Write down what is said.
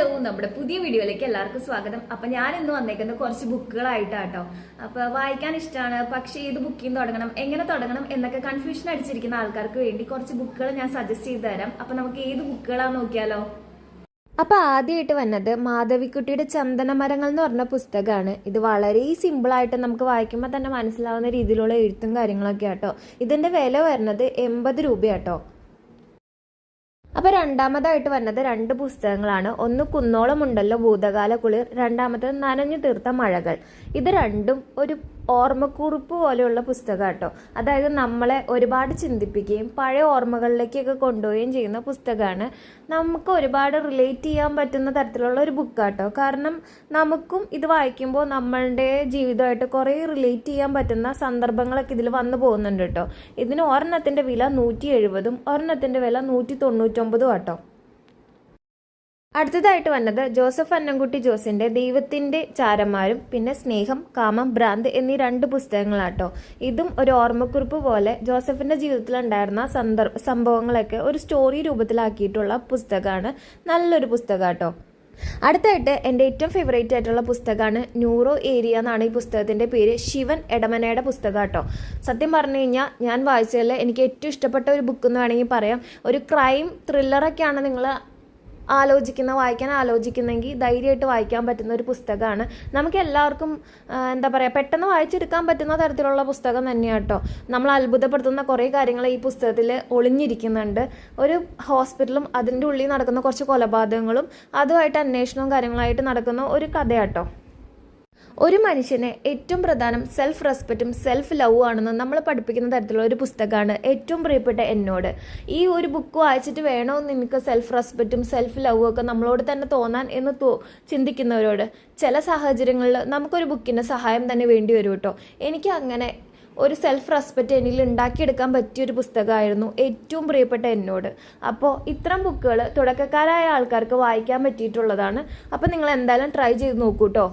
Hello, നമ്മുടെ പുതിയ വീഡിയോയിലേക്ക് എല്ലാവർക്കും സ്വാഗതം. അപ്പൊ ഞാൻ ഇന്ന് വന്നേക്കുന്നത് കുറച്ച് ബുക്കുകളായിട്ടാട്ടോ. അപ്പൊ വായിക്കാൻ ഇഷ്ടമാണ്, പക്ഷേ ഏത് ബുക്കിൽ തുടങ്ങണം, എങ്ങനെ തുടങ്ങണം എന്നൊക്കെ കൺഫ്യൂഷൻ അടിച്ചിരിക്കുന്ന ആൾക്കാർക്ക് വേണ്ടി കുറച്ച് ബുക്കുകൾ ഞാൻ സജസ്റ്റ് ചെയ്ത് തരാം. അപ്പൊ നമുക്ക് ഏത് ബുക്കുകളാന്ന് നോക്കിയാലോ. അപ്പൊ ആദ്യമായിട്ട് വന്നത് മാധവിക്കുട്ടിയുടെ ചന്ദനമരങ്ങൾ എന്ന് പറഞ്ഞ പുസ്തകമാണ്. ഇത് വളരെ സിമ്പിളായിട്ട് നമുക്ക് വായിക്കുമ്പോൾ തന്നെ മനസ്സിലാവുന്ന രീതിയിലുള്ള എഴുത്തും കാര്യങ്ങളൊക്കെ ആട്ടോ. ഇതിന്റെ വില വരുന്നത് 80 രൂപയാട്ടോ. അപ്പോൾ രണ്ടാമതായിട്ട് വന്നത് 2 പുസ്തകങ്ങളാണ്. ഒന്ന് കുന്നോളമുണ്ടല്ലോ ഭൂതകാല കുളിർ, രണ്ടാമത്തത് നനഞ്ഞു തീർത്ത മഴകൾ. ഇത് രണ്ടും ഒരു ഓർമ്മക്കുറിപ്പ് പോലെയുള്ള പുസ്തകം കേട്ടോ. അതായത് നമ്മളെ ഒരുപാട് ചിന്തിപ്പിക്കുകയും പഴയ ഓർമ്മകളിലേക്കൊക്കെ കൊണ്ടുപോവുകയും ചെയ്യുന്ന പുസ്തകമാണ്. നമുക്ക് ഒരുപാട് റിലേറ്റ് ചെയ്യാൻ പറ്റുന്ന തരത്തിലുള്ള ഒരു ബുക്കാട്ടോ. കാരണം നമുക്കും ഇത് വായിക്കുമ്പോൾ നമ്മളുടെ ജീവിതമായിട്ട് കുറേ റിലേറ്റ് ചെയ്യാൻ പറ്റുന്ന സന്ദർഭങ്ങളൊക്കെ ഇതിൽ വന്നു പോകുന്നുണ്ട് കേട്ടോ. ഇതിന് ഒരെണ്ണത്തിൻ്റെ വില 170, ഒരെണ്ണത്തിൻ്റെ വില 199 കേട്ടോ. അടുത്തതായിട്ട് വന്നത് ജോസഫ് അന്നംകുട്ടി ജോസിന്റെ ദൈവത്തിന്റെ ചാരന്മാരും പിന്നെ സ്നേഹം, കാമം, ഭ്രാന്ത് എന്നീ 2 പുസ്തകങ്ങളാട്ടോ. ഇതും ഒരു ഓർമ്മക്കുറിപ്പ് പോലെ ജോസഫിന്റെ ജീവിതത്തിലുണ്ടായിരുന്ന സംഭവങ്ങളൊക്കെ ഒരു സ്റ്റോറി രൂപത്തിലാക്കിയിട്ടുള്ള പുസ്തകമാണ്. നല്ലൊരു പുസ്തകമാട്ടോ. അടുത്തായിട്ട് എൻ്റെ ഏറ്റവും ഫേവറേറ്റ് ആയിട്ടുള്ള പുസ്തകമാണ് ന്യൂറോ ഏരിയ എന്നാണ് ഈ പുസ്തകത്തിൻ്റെ പേര്. ശിവൻ എടമനയുടെ പുസ്തകം കേട്ടോ. സത്യം പറഞ്ഞു കഴിഞ്ഞാൽ ഞാൻ വായിച്ചതിൽ എനിക്ക് ഏറ്റവും ഇഷ്ടപ്പെട്ട ഒരു ബുക്ക് എന്ന് വേണമെങ്കിൽ പറയാം. ഒരു ക്രൈം ത്രില്ലറൊക്കെയാണ് നിങ്ങൾ വായിക്കാൻ ആലോചിക്കുന്നെങ്കിൽ ധൈര്യമായിട്ട് വായിക്കാൻ പറ്റുന്ന ഒരു പുസ്തകമാണ്. നമുക്ക് എല്ലാവർക്കും എന്താ പറയുക, പെട്ടെന്ന് വായിച്ചെടുക്കാൻ പറ്റുന്ന തരത്തിലുള്ള പുസ്തകം തന്നെയാണ് കേട്ടോ. നമ്മൾ അത്ഭുതപ്പെടുത്തുന്ന കുറേ കാര്യങ്ങൾ ഈ പുസ്തകത്തിൽ ഒളിഞ്ഞിരിക്കുന്നുണ്ട്. ഒരു ഹോസ്പിറ്റലും അതിൻ്റെ ഉള്ളിൽ നടക്കുന്ന കുറച്ച് കൊലപാതകങ്ങളും അതുമായിട്ട് അന്വേഷണവും കാര്യങ്ങളായിട്ട് നടക്കുന്ന ഒരു കഥയാട്ടോ. ഒരു മനുഷ്യന് ഏറ്റവും പ്രധാനം സെൽഫ് റെസ്പെക്റ്റും സെൽഫ് ലവും ആണെന്ന് നമ്മൾ പഠിപ്പിക്കുന്ന തരത്തിലുള്ള ഒരു പുസ്തകമാണ് ഏറ്റവും പ്രിയപ്പെട്ട എന്നോട്. ഈ ഒരു ബുക്ക് വായിച്ചിട്ട് വേണോ നിനക്ക് സെൽഫ് റെസ്പെക്റ്റും സെൽഫ് ലവും ഒക്കെ നമ്മളോട് തന്നെ തോന്നാൻ എന്ന് ചിന്തിക്കുന്നവരോട് ചില സാഹചര്യങ്ങളിൽ നമുക്കൊരു ബുക്കിൻ്റെ സഹായം തന്നെ വേണ്ടി വരും കേട്ടോ. എനിക്ക് അങ്ങനെ ഒരു സെൽഫ് റെസ്പെക്റ്റ് എന്നിൽ ഉണ്ടാക്കിയെടുക്കാൻ പറ്റിയൊരു പുസ്തകമായിരുന്നു ഏറ്റവും പ്രിയപ്പെട്ട എന്നോട്. അപ്പോൾ ഇത്തരം ബുക്കുകൾ തുടക്കക്കാരായ ആൾക്കാർക്ക് വായിക്കാൻ പറ്റിയിട്ടുള്ളതാണ്. അപ്പോൾ നിങ്ങൾ എന്തായാലും ട്രൈ ചെയ്ത് നോക്കൂ കേട്ടോ.